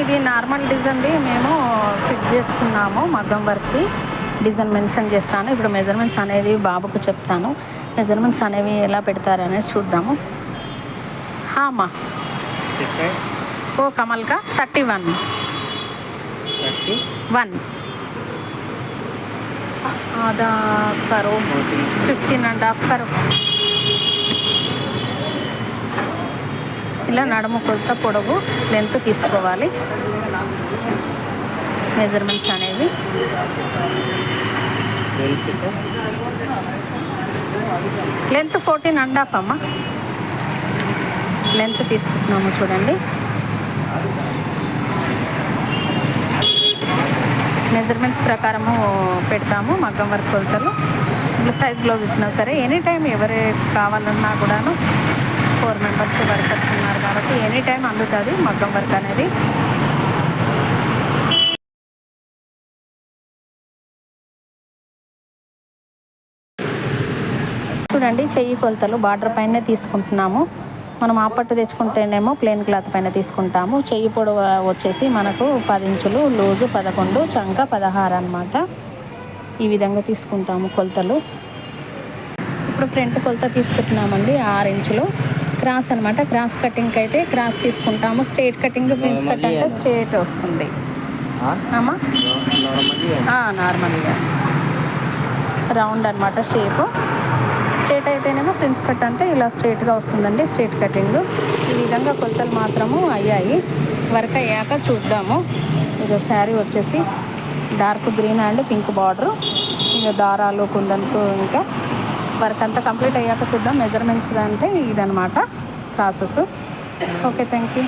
ఇది నార్మల్ డిజైన్ది మేము ఫిట్ చేస్తున్నాము మగ్గం వర్క్కి. డిజైన్ మెన్షన్ చేస్తాను. ఇప్పుడు మెజర్మెంట్స్ అనేది బాబుకు చెప్తాను. మెజర్మెంట్స్ అనేవి ఎలా పెడతారు అనేది చూద్దాము. అమ్మా ఓ कमल का 31 आधा करो 15.5 करो. ఇలా నడుము కొలత పొడవు లెంత్ తీసుకోవాలి. మెజర్మెంట్స్ అనేవి లెంత్ 14.5 అమ్మ. లెంత్ తీసుకుంటున్నాము చూడండి. మెజర్మెంట్స్ ప్రకారము పెడతాము మగ్గం వర్క్ కొలతలు. ఇప్పుడు సైజ్ బ్లౌజ్ ఇచ్చినా సరే ఎనీ టైం ఎవరు కావాలన్నా కూడాను 4 మెంబర్స్ వర్కర్స్ ఉన్నారు కాబట్టి ఎనీ టైం అందుతుంది మగ్గం వర్క్ అనేది. చూడండి చెయ్యి కొలతలు బార్డర్ పైనే తీసుకుంటున్నాము. మనం ఆపట్టు తెచ్చుకుంటేనేమో ప్లెయిన్ క్లాత్ పైన తీసుకుంటాము. చెయ్యి పొడవు వచ్చేసి మనకు 10 ఇంచులు, లూజు 11, చంక 16 అన్నమాట. ఈ విధంగా తీసుకుంటాము కొలతలు. ఇప్పుడు ఫ్రంట్ కొలత తీసుకుంటున్నామండి 6 ఇంచులు. క్రాస్ అనమాట. క్రాస్ కటింగ్కి అయితే క్రాస్ తీసుకుంటాము. స్ట్రేట్ కటింగ్ ప్రిన్స్ కట్ అంటే స్ట్రేట్ వస్తుంది అమ్మా. నార్మల్గా రౌండ్ అనమాట షేపు. స్ట్రేట్ అయితేనేమో ప్రిన్స్ కట్ అంటే ఇలా స్ట్రేట్గా వస్తుందండి స్ట్రేట్ కటింగ్. ఈ విధంగా కొలతలు మాత్రము అయ్యాయి. వర్క్ అయ్యాక చూద్దాము. ఇది శారీ వచ్చేసి dark green and pink border, ఇంకా దారాలు కుందన్స్, ఇంకా వర్క్ అంతా కంప్లీట్ అయ్యాక చూద్దాం. మెజర్మెంట్స్ అంటే ఇదనమాట ప్రాసెస్. Okay, thank you.